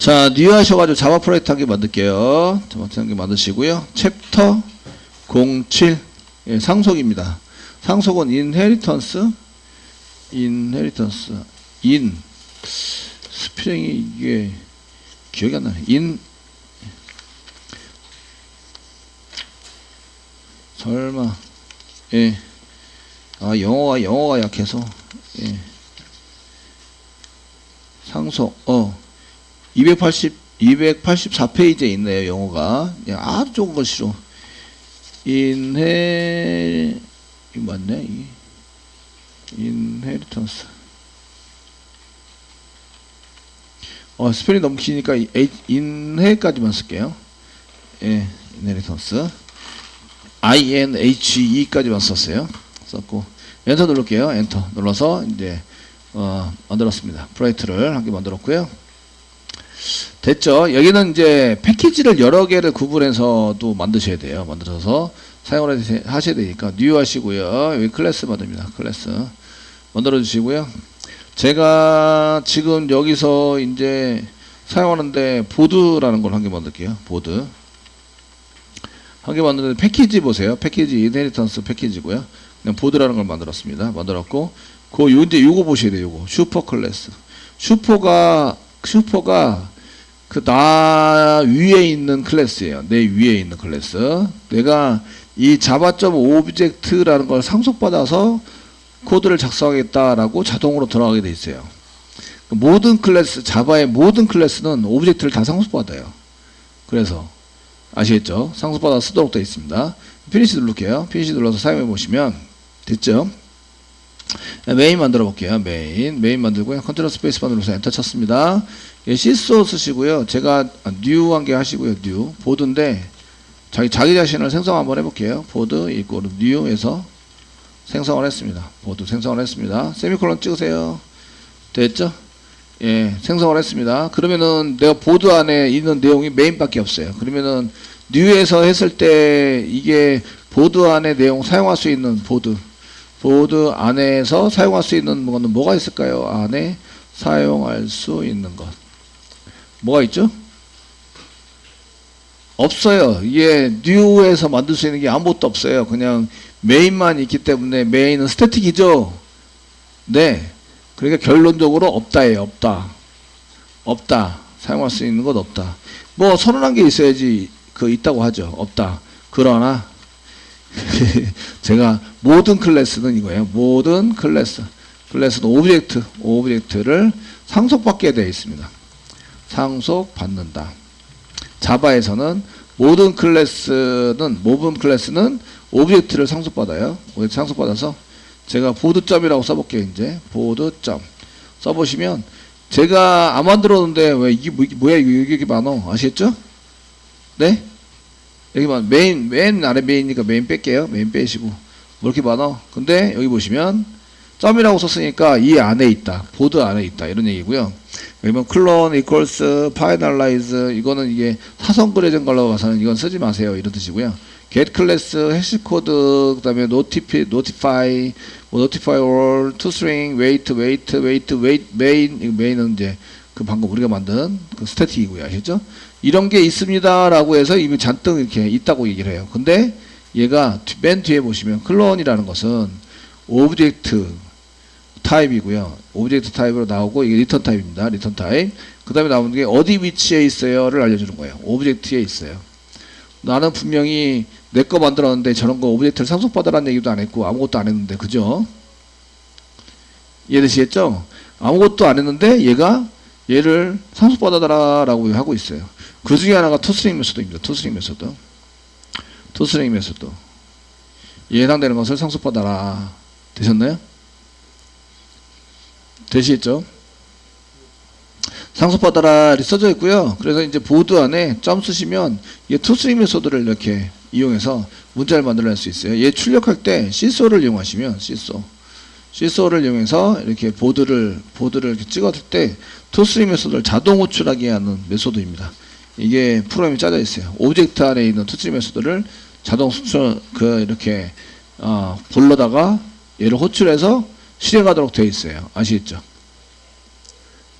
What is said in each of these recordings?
자, 뉴 하셔가지고 자바 프로젝트 한 개 만들게요. 자바 프로젝트 한 개 만드시고요. 챕터 07 예, 상속입니다. 상속은 인헤리턴스 인 스펠링이 이게 기억이 안 나네. 설마 예. 아, 영어가 약해서 예. 상속 284페이지에 있네요. 영어가 아주 좋은 것이로 이거 맞네. 인헤리턴스 스펠이 너무 기니까 인헤까지만 쓸게요. 예, 인헤리턴스 INHE까지만 썼어요. 썼고 엔터 누를게요. 엔터 눌러서 이제 만들었습니다. 프로젝트를 한 개 만들었고요. 됐죠? 여기는 이제 패키지를 여러 개를 구분해서도 만드셔야 돼요. 만들어서 사용을 하셔야 되니까 뉴 하시고요. 여기 클래스 만듭니다. 클래스 만들어 주시고요. 제가 지금 여기서 이제 사용하는데 보드라는 걸 한 개 만들게요. 보드 한 개 만드는데 패키지 보세요. 패키지 인헤리턴스 패키지고요. 그냥 보드라는 걸 만들었습니다. 만들었고 이제 요거 보셔야 돼요. 요거 슈퍼 클래스 슈퍼가 그 나 위에 있는 클래스예요. 내 위에 있는 클래스. 내가 이 java.object라는 걸 상속받아서 코드를 작성하겠다라고 자동으로 들어가게 돼 있어요. 모든 클래스, 자바의 모든 클래스는 오브젝트를 다 상속받아요. 그래서 아시겠죠? 상속받아 쓰도록 되어 있습니다. 피니시 누를게요. 피니시 눌러서 사용해 보시면 됐죠? 메인 만들어 볼게요. 메인 만들고요. 컨트롤 스페이스바 눌러서 엔터 쳤습니다. 시소 쓰시고요. 제가 뉴 한 개 하시고요. 뉴 보드인데 자기 자신을 생성 한번 해볼게요. 보드 이꼬르 뉴에서 생성을 했습니다. 보드 생성을 했습니다. 세미콜론 찍으세요. 됐죠? 예, 생성을 했습니다. 그러면은 내가 보드 안에 있는 내용이 메인밖에 없어요. 그러면은 뉴에서 했을 때 이게 보드 안에 내용 사용할 수 있는 보드 안에서 사용할 수 있는 거는 뭐가 있을까요? 안에 사용할 수 있는 것 뭐가 있죠? 없어요. 이게 뉴에서 만들 수 있는 게 아무것도 없어요. 그냥 메인만 있기 때문에 메인은 스태틱이죠. 네. 그러니까 결론적으로 없다예요. 없다. 사용할 수 있는 것 없다. 뭐 선언한 게 있어야지 있다고 하죠. 없다. 그러나 제가 모든 클래스는 이거예요. 모든 클래스는 오브젝트를 상속받게 되어 있습니다. 상속받는다. 자바에서는 모든 클래스는 오브젝트를 상속받아요. 오브젝트 상속받아서 제가 보드점이라고 써볼게요. 이제 보드점 써보시면 제가 안 만들었는데 왜 이게 뭐야 이게 많어 아시겠죠? 네? 여기만 맨 아래 메인이니까 메인 뺄게요. 메인 빼시고 뭐 이렇게 많아? 근데 여기 보시면 점이라고 썼으니까 이 안에 있다. 보드 안에 있다. 이런 얘기고요. 여기면 클론 equals finalize 이거는 이게 사선 그려진 걸로 봐서는 이건 쓰지 마세요. 이런 뜻이고요. get class 해시코드 그다음에 notify all toString wait main은 이제 그 방금 우리가 만든 그 스태틱이고요. 아시죠? 이런 게 있습니다라고 해서 이미 잔뜩 이렇게 있다고 얘기를 해요. 근데 얘가 맨 뒤에 보시면 클론이라는 것은 오브젝트 타입이고요. 오브젝트 타입으로 나오고 이게 리턴 타입입니다. 리턴 타입. 그 다음에 나오는 게 어디 위치에 있어요를 알려주는 거예요. 오브젝트에 있어요. 나는 분명히 내 거 만들었는데 저런 거 오브젝트를 상속받으라는 얘기도 안 했고 아무것도 안 했는데 그죠? 이해되시겠죠? 아무것도 안 했는데 얘를 상속받아라라고 하고 있어요. 그 중에 하나가 토스트링 메소드입니다. 토스트링 메소드. 해당되는 것을 상속받아라. 되셨나요? 되시겠죠? 상속받아라 써져 있고요. 그래서 이제 보드 안에 점 쓰시면 이게 토스트링 메소드를 이렇게 이용해서 문자를 만들어낼 수 있어요. 얘 출력할 때 시소를 이용하시면 시소를 이용해서 이렇게 보드를 이렇게 찍었을 때 토스트링 메소드를 자동 호출하게 하는 메소드입니다. 이게 프로그램이 짜져 있어요. 오브젝트 안에 있는 토스트링 메소드를 자동 이렇게 불러다가 얘를 호출해서 실행하도록 되어 있어요. 아시겠죠?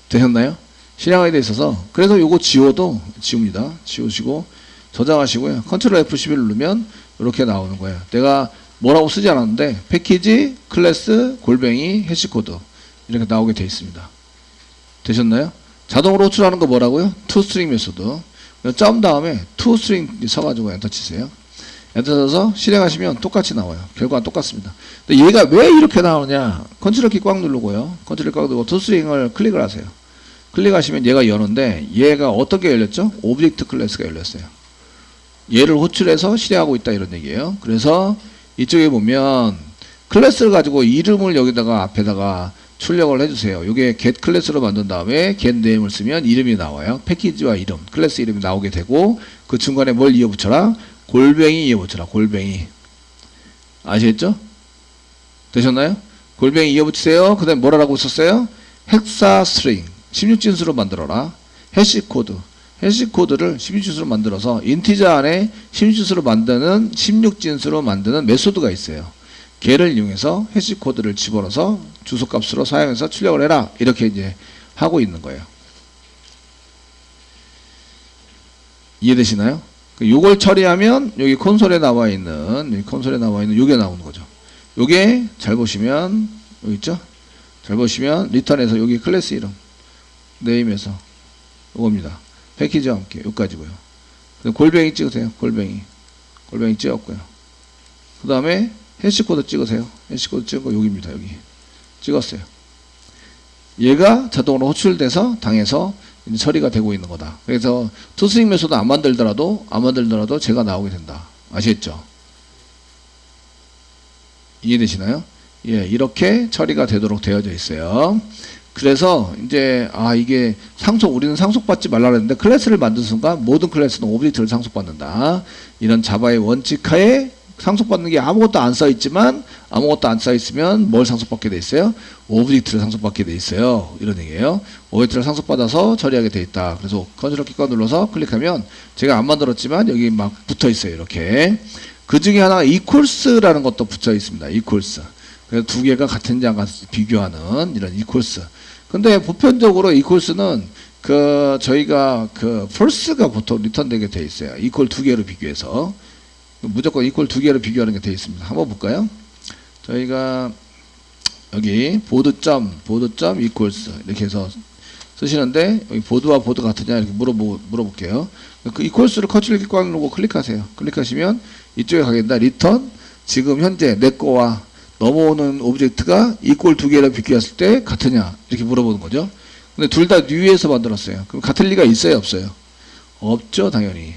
되셨나요? 실행하게 돼 있어서 그래서 요거 지웁니다. 지우시고 저장하시고요. 컨트롤 F11 누르면 이렇게 나오는 거예요. 내가 뭐라고 쓰지 않았는데 패키지 클래스 골뱅이 해시코드 이렇게 나오게 돼 있습니다. 되셨나요? 자동으로 호출하는 거 뭐라고요? toString 메소드. 점 다음에 toString 써가지고 엔터 치세요. 엔터 쳐서 실행하시면 똑같이 나와요. 결과는 똑같습니다. 근데 얘가 왜 이렇게 나오느냐? 컨트롤 키 꽉 누르고요. 컨트롤 꽉 누르고 toString을 클릭을 하세요. 클릭하시면 얘가 여는데 얘가 어떻게 열렸죠? 오브젝트 클래스가 열렸어요. 얘를 호출해서 실행하고 있다 이런 얘기예요. 그래서 이쪽에 보면 클래스를 가지고 이름을 여기다가 앞에다가 출력을 해주세요. 이게 get 클래스로 만든 다음에 get name을 쓰면 이름이 나와요. 패키지와 이름, 클래스 이름이 나오게 되고 그 중간에 뭘 이어붙여라? 골뱅이 이어붙여라. 골뱅이. 아시겠죠? 되셨나요? 골뱅이 이어붙이세요. 그 다음에 뭐라고 썼어요? 헥사 스트링 16진수로 만들어라. 해시코드. 해시코드를 16진수로 만들어서 인티저 안에 16진수로 만드는 메소드가 있어요. 걔를 이용해서 해시코드를 집어넣어서 주소값으로 사용해서 출력을 해라. 이렇게 이제 하고 있는 거예요. 이해되시나요? 요걸 처리하면 여기 콘솔에 나와 있는 요게 나오는 거죠. 요게 잘 보시면 여기 있죠? 잘 보시면 리턴에서 여기 클래스 이름 네임에서 요겁니다. 패키지와 함께 여기까지고요. 골뱅이 찍으세요. 골뱅이 찍었고요. 그 다음에 해시코드 찍으세요. 해시코드 찍은 거 여기입니다. 여기 찍었어요. 얘가 자동으로 호출돼서 당해서 이제 처리가 되고 있는 거다. 그래서 toString 메소드 안 만들더라도 제가 나오게 된다. 아시겠죠? 이해되시나요? 예, 이렇게 처리가 되도록 되어져 있어요. 그래서 이제 이게 우리는 상속받지 말라 그랬는데 클래스를 만든 순간 모든 클래스는 오브젝트를 상속받는다. 이런 자바의 원칙하에 상속받는 게 아무것도 안 써있지만 아무것도 안 써있으면 뭘 상속받게 돼 있어요? 오브젝트를 상속받게 돼 있어요. 이런 얘기예요. 오브젝트를 상속받아서 처리하게 돼 있다. 그래서 컨트롤 키과 눌러서 클릭하면 제가 안 만들었지만 여기 막 붙어 있어요. 이렇게. 그 중에 하나가 equals라는 것도 붙어 있습니다. equals. 그래서 두 개가 같은지 안 같은지 비교하는 이런 equals. 근데 보편적으로 equals는 저희가 false가 보통 리턴되게 돼 있어요. equal 두 개로 비교해서. 무조건 equal 두 개로 비교하는 게 되어 있습니다. 한번 볼까요? 저희가 여기 보드.equals 이렇게 해서 쓰시는데 여기 보드와 보드 같으냐 이렇게 물어볼게요. 그 equals를 컨트롤 키 꽉 누르고 클릭하세요. 클릭하시면 이쪽에 가게 된다. return 지금 현재 내 거와 넘어오는 오브젝트가 equal 두 개로 비교했을 때 같으냐 이렇게 물어보는 거죠. 근데 둘 다 new에서 만들었어요. 그럼 같을 리가 있어요, 없어요? 없죠, 당연히.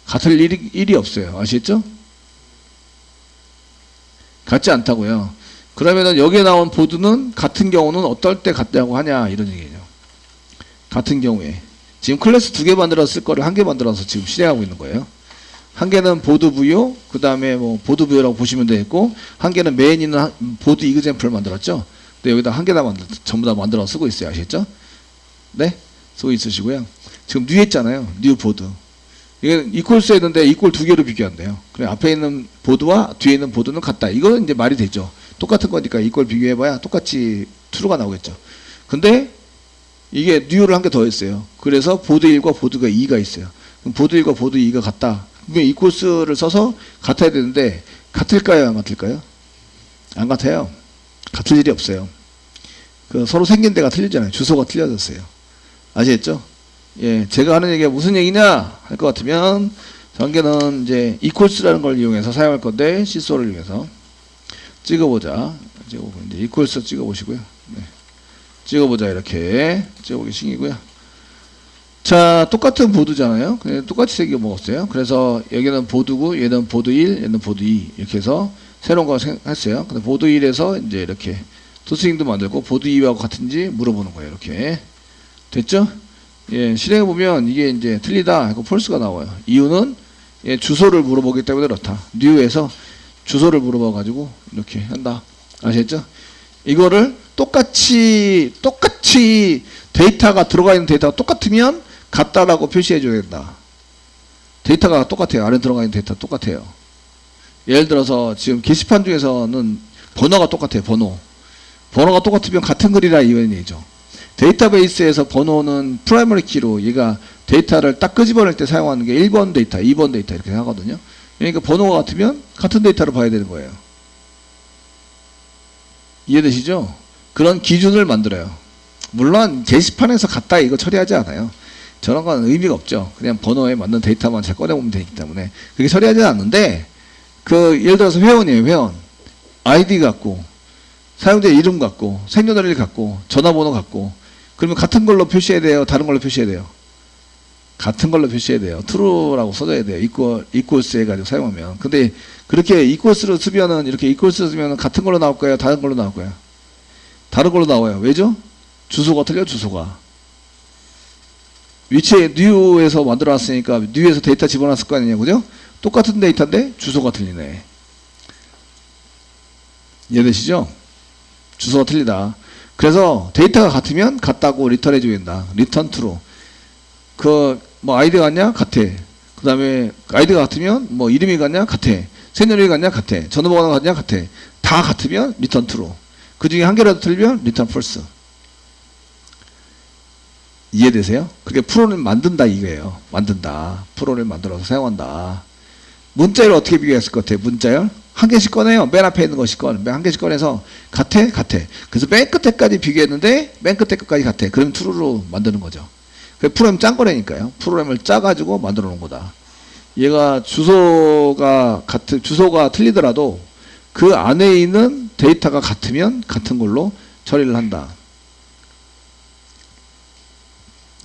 같을 일이 없어요. 아시겠죠? 같지 않다고요. 그러면은 여기에 나온 보드는 같은 경우는 어떨 때 같다고 하냐 이런 얘기죠. 같은 경우에 지금 클래스 두 개 만들었을 거를 한 개 만들어서 지금 실행하고 있는 거예요. 한 개는 보드 부요, 그 다음에 뭐 보드 부요라고 보시면 되겠고, 한 개는 메인 있는 보드 이그젠플을 만들었죠. 근데 여기다 한 개 다 전부 다 만들어 쓰고 있어요. 아시겠죠? 네, 쓰고 있으시고요. 지금 뉴 했잖아요. 뉴 보드. 이게 이퀄스 했는데 이퀄 두 개로 비교한대요. 그래 앞에 있는 보드와 뒤에 있는 보드는 같다. 이거는 이제 말이 되죠. 똑같은 거니까 이퀄 비교해봐야 똑같이 true가 나오겠죠. 근데 이게 뉴를 한 개 더 했어요. 그래서 보드 1과 보드가 2가 있어요. 그럼 보드 1과 보드 2가 같다. 그러면 이퀄스를 써서 같아야 되는데 같을까요? 안 같을까요? 안 같아요. 같을 일이 없어요. 서로 생긴 데가 틀리잖아요. 주소가 틀려졌어요. 아시겠죠? 예, 제가 하는 얘기가 무슨 얘기냐 할 것 같으면 전개는 이제 equals라는 걸 이용해서 사용할 건데 시소를 이용해서 찍어보자. 이제 equals 찍어보시고요. 네. 찍어보자 이렇게 찍어보기 식이고요. 자, 똑같은 보드잖아요. 그냥 똑같이 새겨 먹었어요. 그래서 여기는 보드고 얘는 보드 1, 얘는 보드 2 이렇게 해서 새로운 거 했어요. 근데 보드 1에서 이제 이렇게 토스윙도 만들고 보드 2하고 같은지 물어보는 거예요. 이렇게 됐죠? 예, 실행해 보면 이게 이제 틀리다 하고 폴스가 나와요. 이유는 예, 주소를 물어보기 때문에 그렇다. 뉴에서 주소를 물어봐 가지고 이렇게 한다. 아시겠죠? 이거를 똑같이 데이터가 들어가 있는 데이터가 똑같으면 같다라고 표시해 줘야 된다. 데이터가 똑같아요. 안에 들어가 있는 데이터 똑같아요. 예를 들어서 지금 게시판 중에서는 번호가 똑같아요. 번호가 똑같으면 같은 글이라 이런 얘기죠. 데이터베이스에서 번호는 프라이머리 키로 얘가 데이터를 딱 끄집어낼 때 사용하는 게 1번 데이터, 2번 데이터 이렇게 하거든요. 그러니까 번호가 같으면 같은 데이터를 봐야 되는 거예요. 이해되시죠? 그런 기준을 만들어요. 물론 게시판에서 같다 이거 처리하지 않아요. 저런 건 의미가 없죠. 그냥 번호에 맞는 데이터만 잘 꺼내보면 되기 때문에 그게 처리하지 않는데, 그 예를 들어서 회원이에요. 회원 아이디 갖고 사용자 이름 갖고 생년월일 갖고 전화번호 갖고, 그러면 같은 걸로 표시해야 돼요? 다른 걸로 표시해야 돼요? 같은 걸로 표시해야 돼요. true라고 써줘야 돼요. equals 해가지고 사용하면. 근데 그렇게 equals로 쓰면은, 이렇게 equals로 쓰면은 같은 걸로 나올 거예요? 다른 걸로 나올 거예요? 다른 걸로 나와요. 왜죠? 주소가 틀려, 주소가. 위치에 new에서 만들어 놨으니까 new에서 데이터 집어넣었을 거 아니냐, 그죠? 똑같은 데이터인데 주소가 틀리네. 이해되시죠? 주소가 틀리다. 그래서 데이터가 같으면 같다고 리턴 해줘야 된다. return true. 뭐 아이디가 같냐? 같아. 그 다음에 아이디가 같으면 뭐 이름이 같냐? 같아. 생년월일 같냐? 같아. 전화번호가 같냐? 같아. 다 같으면 return true. 그 중에 한 개라도 틀리면 return false. 이해되세요? 그게 프로를 만든다 이거예요. 만든다. 프로를 만들어서 사용한다. 문자열 어떻게 비교했을 것 같아요? 문자열? 한 개씩 꺼내요. 맨 앞에 있는 것씩 한 개씩 꺼내서 같아? 같아. 그래서 맨 끝에까지 비교했는데 맨 끝에 끝까지 같아. 그럼 true로 만드는 거죠. 그 프로그램 짠 거라니까요. 프로그램을 짜가지고 만들어 놓은 거다. 얘가 주소가 틀리더라도 그 안에 있는 데이터가 같으면 같은 걸로 처리를 한다.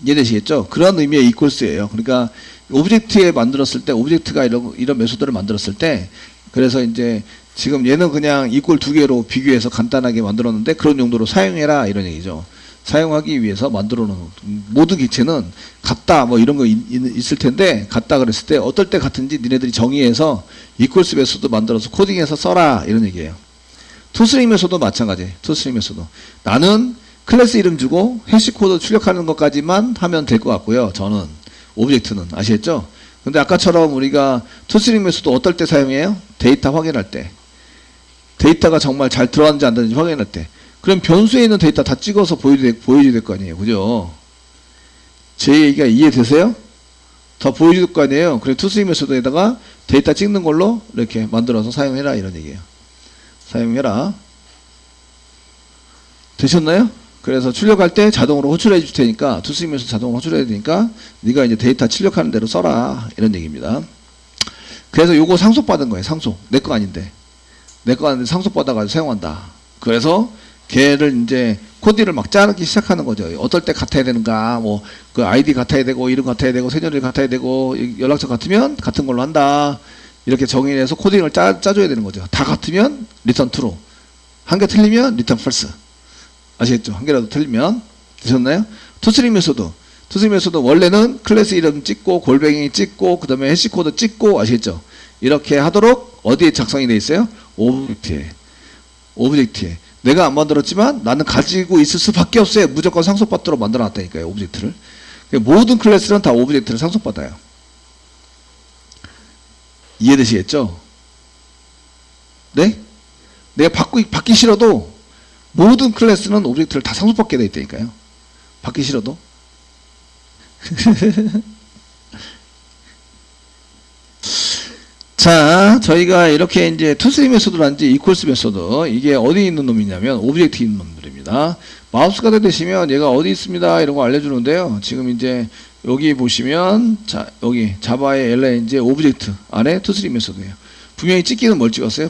이해되시겠죠? 그런 의미의 equals예요. 그러니까 오브젝트에 만들었을 때, 오브젝트가 이런 메소드를 만들었을 때, 그래서 이제 지금 얘는 그냥 equal 두 개로 비교해서 간단하게 만들었는데 그런 용도로 사용해라 이런 얘기죠. 사용하기 위해서 만들어 놓은, 모든 객체는 같다 뭐 이런 거 있을 텐데, 같다 그랬을 때 어떨 때 같은지 니네들이 정의해서 equals 메소드 만들어서 코딩해서 써라 이런 얘기예요. toString 메소드 마찬가지. toString 메소드 나는 클래스 이름 주고 해시 코드 출력하는 것까지만 하면 될 것 같고요. 저는 오브젝트는 아시겠죠? 근데 아까처럼 우리가 toString 메소드 어떨 때 사용해요? 데이터 확인할 때, 데이터가 정말 잘 들어왔는지 안 들어왔는지 확인할 때. 그럼 변수에 있는 데이터 다 찍어서 보여줘야 될 거 아니에요. 그죠? 제 얘기가 이해되세요? 더 보여줄 거 아니에요. 그래서 toString 메소드에다가 데이터 찍는 걸로 이렇게 만들어서 사용해라 이런 얘기예요. 사용해라. 되셨나요? 그래서 출력할 때 자동으로 호출해 줄 테니까, toString 메소드 자동으로 호출해야 되니까 네가 이제 데이터 출력하는 대로 써라 이런 얘기입니다. 그래서 요거 상속받은 거예요. 상속. 내 거 아닌데. 내 거 아닌데 상속받아가지고 사용한다. 그래서 걔를 이제 코드를 막 짜기 시작하는 거죠. 어떨 때 같아야 되는가, 뭐 그 아이디 같아야 되고 이름 같아야 되고 생년월일 같아야 되고 연락처 같으면 같은 걸로 한다. 이렇게 정의해서 코딩을 짜줘야 되는 거죠. 다 같으면 return true. 한 개 틀리면 return false. 아시겠죠? 한 개라도 틀리면. 되셨나요? toString 메소드. toString 메소드 원래는 클래스 이름 찍고 골뱅이 찍고 그 다음에 해시 코드 찍고, 아시겠죠? 이렇게 하도록 어디에 작성이 되어 있어요? 오브젝트에. 오브젝트에. 내가 안 만들었지만 나는 가지고 있을 수밖에 없어요. 무조건 상속받도록 만들어놨다니까요. 오브젝트를. 모든 클래스는 다 오브젝트를 상속받아요. 이해되시겠죠? 네? 내가 받기 싫어도 모든 클래스는 오브젝트를 다 상속받게 돼 있다니까요. 받기 싫어도. 자, 저희가 이렇게 이제 toString 메소드라든지 equals 메소드, 이게 어디 있는 놈이냐면 오브젝트에 있는 놈들입니다. 마우스가 되시면 얘가 어디 있습니다 이런 거 알려주는데요. 지금 이제 여기 보시면, 자, 여기 자바의 LNG 오브젝트 안에 toString 메소드예요. 분명히 찍기는 뭘 찍었어요?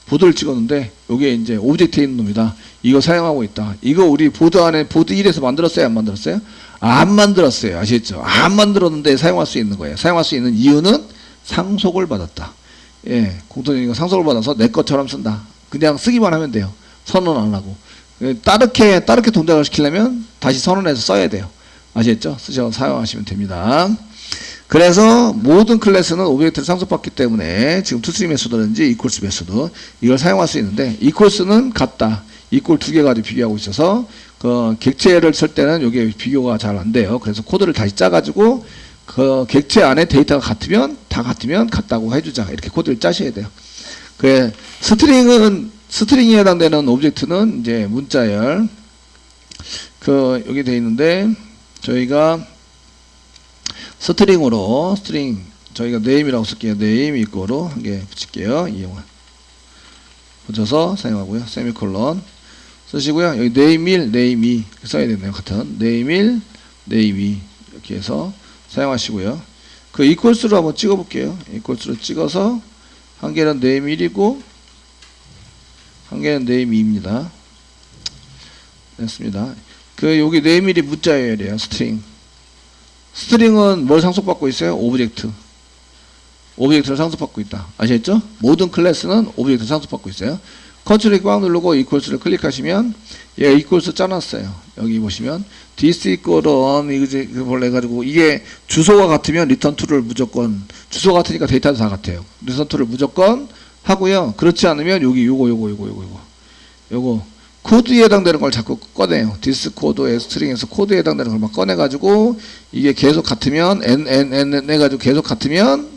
보드를 찍었는데 여기에 이제 오브젝트에 있는 놈이다. 이거 사용하고 있다. 이거 우리 보드 안에 보드 1에서 만들었어요? 안 만들었어요? 안 만들었어요. 아시겠죠? 안 만들었는데 사용할 수 있는 거예요. 사용할 수 있는 이유는 상속을 받았다. 예, 공통적인 상속을 받아서 내 것처럼 쓴다. 그냥 쓰기만 하면 돼요. 선언 안 하고. 따르게 동작을 시키려면 다시 선언해서 써야 돼요. 아시겠죠? 쓰셔서 사용하시면 됩니다. 그래서 모든 클래스는 오브젝트를 상속받기 때문에 지금 toString 메소드든지 equals 메소드 이걸 사용할 수 있는데, equals는 같다. equal 두 개 가지고 비교하고 있어서 그 객체를 쓸 때는 이게 비교가 잘 안 돼요. 그래서 코드를 다시 짜가지고 그 객체 안에 데이터가 같으면 다 같으면 같다고 해주자. 이렇게 코드를 짜셔야 돼요. 그 스트링에 해당되는 오브젝트는 이제 문자열, 여기 돼 있는데, 저희가 스트링으로, 저희가 name이라고 쓸게요. name 이꼬로 한 개 붙일게요. 이용을. 붙여서 사용하고요. 세미콜론. 쓰시고요. 여기 name 1, name 2 써야 되네요. 같은. name 1, name 2 이렇게 해서 사용하시고요. 그 equals로 한번 찍어 볼게요. equals로 찍어서 한 개는 name 1이고 한 개는 name 2입니다. 됐습니다. 여기 name 1이 문자예요. 이래요. 스트링은 뭘 상속받고 있어요? 오브젝트를 상속받고 있다. 아시겠죠? 모든 클래스는 오브젝트를 상속받고 있어요. 컨트롤 꽉 누르고 equals를 클릭하시면 얘 equals 짜놨어요. 여기 보시면 this equal 이걸 해가지고 이게 주소가 같으면 return to를 무조건 주소가 같으니까 데이터도 다 같아요. return to를 무조건 하고요. 그렇지 않으면 여기 요거 코드에 해당되는 걸 자꾸 꺼내요. this 코드 스트링에서 코드에 해당되는 걸 막 꺼내가지고 이게 계속 같으면 n 해가지고 계속 같으면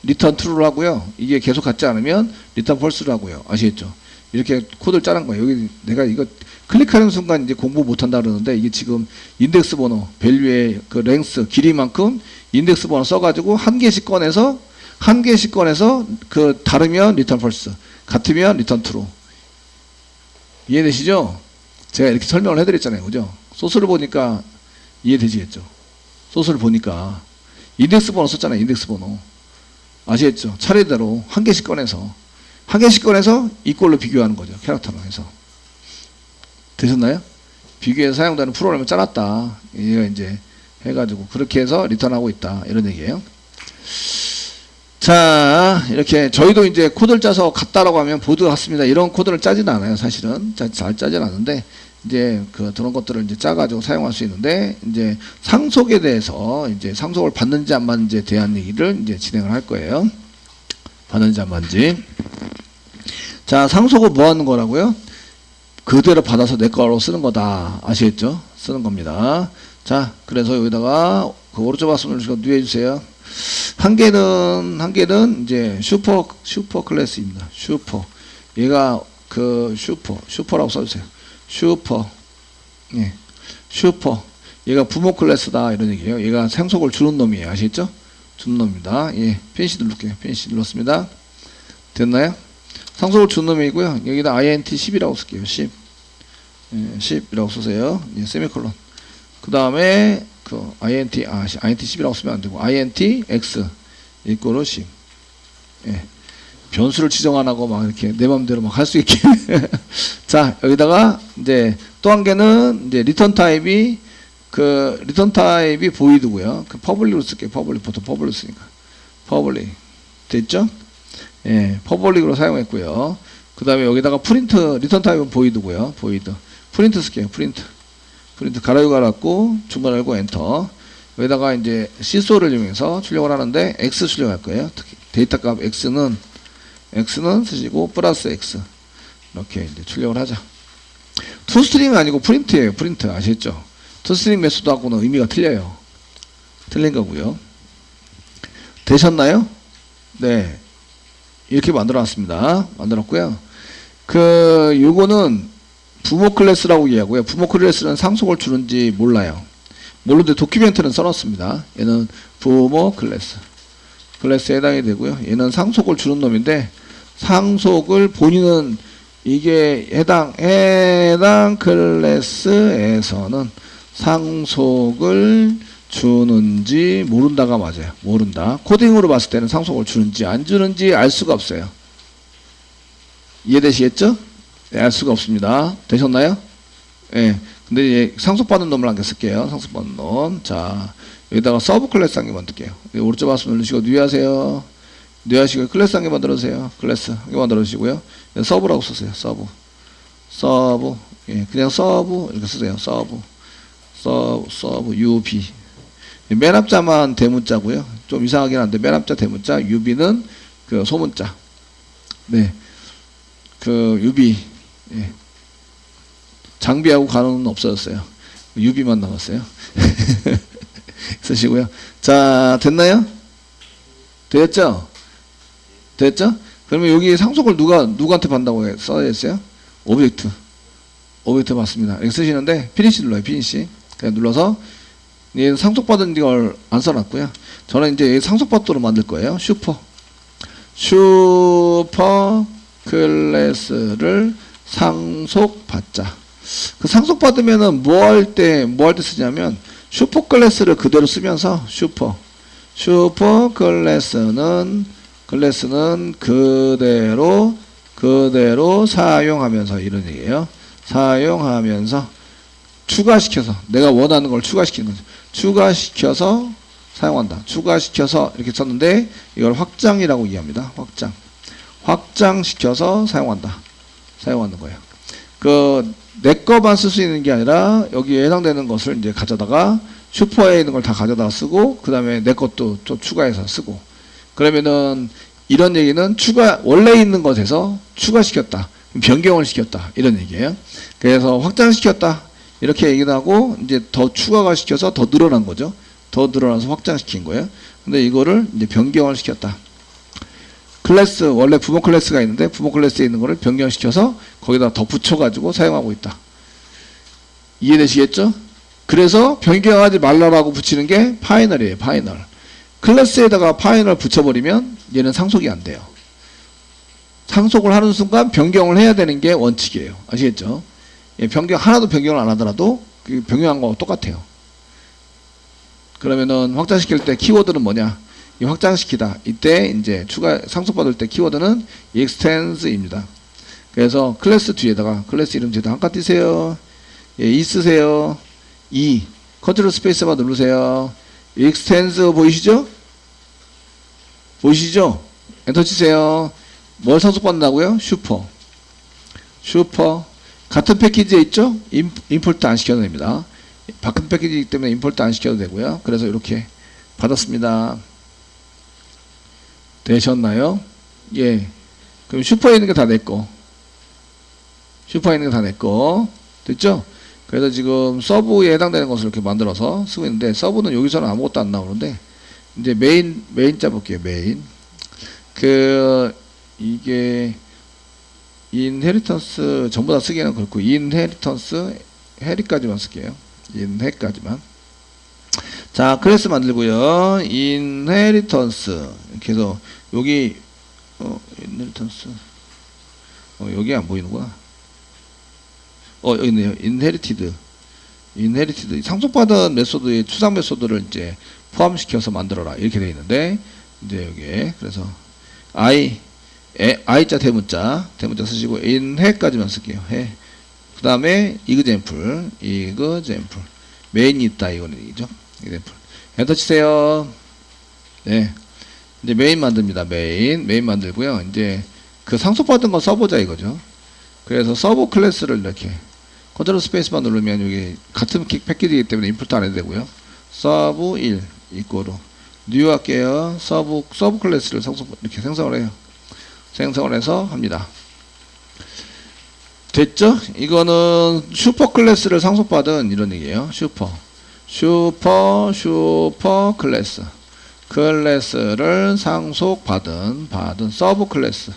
return true를 하고요. 이게 계속 같지 않으면 return false를 하고요. 아시겠죠? 이렇게 코드를 짜는 거예요. 여기 내가 이거 클릭하는 순간 이제 공부 못한다 그러는데 이게 지금 인덱스 번호, 밸류의 그 랭스, 길이만큼 인덱스 번호 써가지고 한 개씩 꺼내서 그 다르면 return false, 같으면 return true. 이해되시죠? 제가 이렇게 설명을 해드렸잖아요. 그죠? 소스를 보니까 이해되시겠죠? 소스를 보니까 인덱스 번호 썼잖아요. 인덱스 번호. 아시겠죠? 차례대로 한 개씩 꺼내서 이꼴로 비교하는 거죠. 캐릭터로 해서. 되셨나요? 비교해서 사용되는 프로그램을 짜놨다. 얘가 이제 해가지고 그렇게 해서 리턴하고 있다. 이런 얘기예요. 자, 이렇게 저희도 이제 코드를 짜서 같다라고 하면 보드 같습니다. 이런 코드를 짜지는 않아요. 사실은 잘 짜지는 않는데 이제 그런 것들을 이제 짜가지고 사용할 수 있는데 이제 상속에 대해서 이제 상속을 받는지 안 받는지에 대한 얘기를 이제 진행을 할 거예요. 받는지 안 받는지. 자, 상속은 뭐 하는 거라고요? 그대로 받아서 내 거로 쓰는 거다. 아시겠죠? 쓰는 겁니다. 자, 그래서 여기다가 그 오른쪽 말씀을 누해 주세요. 한 개는 이제 슈퍼 클래스입니다. 슈퍼. 얘가 슈퍼라고 써주세요. 예, 슈퍼. 얘가 부모 클래스다 이런 얘기예요. 얘가 상속을 주는 놈이에요. 아시겠죠? 주는 놈입니다. 예, 펜시 누를게요. 펜시 눌렀습니다. 됐나요? 상속을 주는 놈이고요. 여기다 int 10이라고 쓸게요. 10. 예, 10이라고 쓰세요. 예, 세미콜론. 그 다음에 int 10이라고 쓰면 안 되고 int x 이꼴로 10. 예. 변수를 지정 안 하고 막 이렇게 내 맘대로 막 할 수 있게. 자, 여기다가 이제 또 한 개는 이제 리턴 타입이 보이드고요. 퍼블릭으로 쓸게요. 보통 퍼블릭 쓰니까. 퍼블릭. 됐죠? 예, 퍼블릭으로 사용했고요. 그 다음에 여기다가 리턴 타입은 보이드고요. 프린트 쓸게요. 프린트 가로 갈았고 중간 열고 엔터. 여기다가 이제 시소를 이용해서 출력을 하는데 x 출력할 거예요. 특히 데이터 값 x는 쓰시고 플러스 x 이렇게 이제 출력을 하자. 투스트링은 아니고 프린트예요. 프린트 아시겠죠? 투스트링 메소드하고는 의미가 틀려요. 틀린 거고요. 되셨나요? 네, 이렇게 만들어놨습니다. 만들었고요. 요거는 부모 클래스라고 이해하고요. 부모 클래스는 상속을 주는지 몰라요. 모르는데 도큐멘트는 써놨습니다. 얘는 부모 클래스에 해당이 되고요. 얘는 상속을 주는 놈인데 상속을 본인은 이게 해당 클래스에서는 상속을 주는지 모른다가 맞아요. 모른다. 코딩으로 봤을 때는 상속을 주는지 안 주는지 알 수가 없어요. 이해되시겠죠? 네, 알 수가 없습니다. 되셨나요? 예. 근데 이제 상속받는 놈을 한 개 쓸게요. 상속받는 놈. 자, 여기다가 서브 클래스 한 개 만들게요. 오른쪽 마우스 누르시고 누이하세요. 누이하시고 클래스 한 개 만들어주세요. 클래스 한 개 만들어주시고요. 서브라고 쓰세요. 서브. 예, 그냥 서브 이렇게 쓰세요. 서브 UB. 맨 앞자만 대문자고요. 좀 이상하긴 한데 맨 앞자 대문자, UB는 그 소문자. 네, UB. 예. 장비하고 간호는 없어졌어요. UB만 남았어요. 쓰시고요. 자, 됐나요? 됐죠? 그러면 여기 상속을 누구한테 받는다고 써야 했어요? 오브젝트. 오브젝트 봤습니다. 이렇게 쓰시는데 피니시 눌러요. 피니시. 그냥 눌러서 얘 상속받은 걸 안 써놨고요. 저는 이제 상속받도록 만들 거예요. 슈퍼 클래스를 상속받자. 그 상속받으면은 뭐 할 때 쓰냐면 슈퍼 클래스를 그대로 쓰면서 슈퍼 클래스는 그대로 사용하면서 이런 얘기예요. 사용하면서 추가시켜서 내가 원하는 걸 추가시키는 거죠. 추가시켜서 사용한다. 추가시켜서 이렇게 썼는데 이걸 확장이라고 이해합니다. 확장시켜서 사용하는 거예요. 내 거만 쓸 수 있는 게 아니라 여기에 해당되는 것을 이제 가져다가 슈퍼에 있는 걸 다 가져다가 쓰고 그 다음에 내 것도 좀 추가해서 쓰고 그러면은 이런 얘기는 원래 있는 것에서 추가시켰다. 변경을 시켰다. 이런 얘기예요. 그래서 확장시켰다. 이렇게 얘기도 하고 이제 더 추가가 시켜서 더 늘어난 거죠. 더 늘어나서 확장시킨 거예요. 근데 이거를 이제 변경을 시켰다. 클래스 원래 부모 클래스가 있는데 부모 클래스에 있는 거를 변경시켜서 거기다 더 붙여가지고 사용하고 있다. 이해되시겠죠? 그래서 변경하지 말라라고 붙이는 게 파이널이에요. 파이널. 클래스에다가 파이널 붙여버리면 얘는 상속이 안 돼요. 상속을 하는 순간 변경을 해야 되는 게 원칙이에요. 아시겠죠? 예, 하나도 변경을 안 하더라도 그 변경한 거하고 똑같아요. 그러면은 확장시킬 때 키워드는 뭐냐? 이 확장시키다. 이때 이제 상속받을 때 키워드는 extens입니다. 그래서 클래스 뒤에다가 클래스 이름 뒤에다 한칸 띄세요. 예, 이 쓰세요. 컨트롤 스페이스바 누르세요. extends 보이시죠? 엔터 치세요. 뭘 상속받는다고요? 슈퍼. 같은 패키지에 있죠? 임포트 안 시켜도 됩니다. 같은 패키지이기 때문에 임포트 안 시켜도 되고요. 그래서 이렇게 받았습니다. 되셨나요? 예. 그럼 슈퍼에 있는 게 다 내 거. 됐죠? 그래서 지금 서브에 해당되는 것을 이렇게 만들어서 쓰고 있는데 서브는 여기서는 아무것도 안 나오는데 이제 메인 짜볼게요. 메인. 이게 인헤리턴스 전부 다 쓰기에는 그렇고 인헤리턴스 해리까지만 쓸게요. 인헤까지만. 자, 클래스 만들고요. 인헤리턴스 이렇게 해서 여기 인헤리턴스 여기 안 보이는구나. 여기 있네요. 인헤리티드 상속받은 메소드의 추상 메소드를 이제 포함시켜서 만들어라 이렇게 되어 있는데 이제 여기에 그래서 I자 대문자 쓰시고 인해까지만 쓸게요. 해. 그 다음에 이그젠플 메인이 있다 이거는 얘기죠. 이그젠플 엔터 치세요. 네, 이제 메인 만듭니다. 메인 만들고요. 이제 그 상속받은 거 써보자 이거죠. 그래서 서브 클래스를 이렇게 컨트롤 스페이스만 누르면 여기 같은 패키지이기 때문에 임포트 안 해도 되고요. 서브 1 이꼬로 뉴 할게요. 서브 클래스를 이렇게 생성을 해요. 생성을 해서 합니다. 됐죠? 이거는 슈퍼 클래스를 상속받은 이런 얘기예요. 슈퍼 클래스를 상속받은 서브 클래스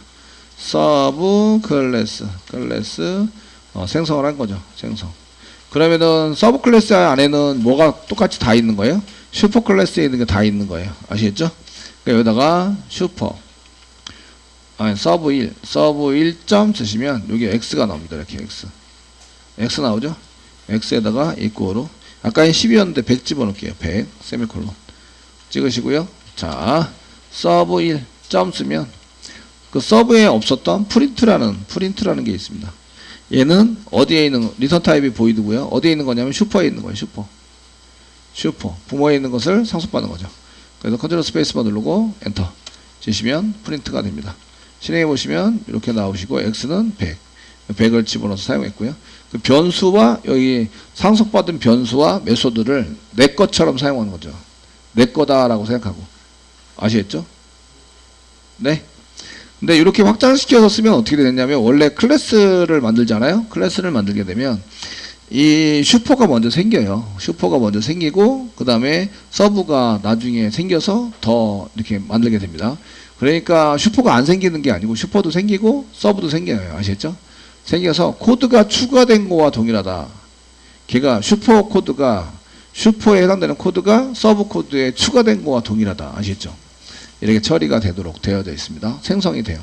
생성을 한 거죠. 그러면은 서브 클래스 안에는 뭐가 똑같이 다 있는 거예요? 슈퍼 클래스에 있는 게 다 있는 거예요. 아시겠죠? 그러니까 여기다가 서브 1점 쓰시면 여기 x가 나옵니다. 이렇게 x 나오죠? x에다가 이꼬로 아까 10이었는데 100 집어넣을게요. 100 세미콜론 찍으시고요. 자, 서브 1점 쓰면 그 서브에 없었던 프린트라는 게 있습니다. 얘는 어디에 있는 리턴 타입이 보이드고요. 어디에 있는 거냐면 슈퍼에 있는 거예요. 슈퍼 부모에 있는 것을 상속받는 거죠. 그래서 컨트롤 스페이스바 누르고 엔터 치시면 프린트가 됩니다. 실행해 보시면 이렇게 나오시고 x는 100을 집어넣어서 사용했고요. 그 변수와 여기 상속받은 변수와 메소드를 내 것처럼 사용하는 거죠. 내 거다라고 생각하고. 아시겠죠? 네. 근데 이렇게 확장시켜서 쓰면 어떻게 되냐면 원래 클래스를 만들잖아요. 클래스를 만들게 되면 이 슈퍼가 먼저 생겨요. 슈퍼가 먼저 생기고 그 다음에 서브가 나중에 생겨서 더 이렇게 만들게 됩니다. 그러니까 슈퍼가 안 생기는 게 아니고 슈퍼도 생기고 서브도 생겨요. 아시겠죠? 생겨서 코드가 추가된 거와 동일하다. 걔가 슈퍼 코드가 슈퍼에 해당되는 코드가 서브 코드에 추가된 거와 동일하다. 아시죠? 이렇게 처리가 되도록 되어져 있습니다. 생성이 돼요.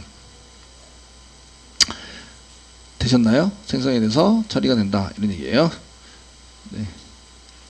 되셨나요? 생성이 돼서 처리가 된다. 이런 얘기예요. 네.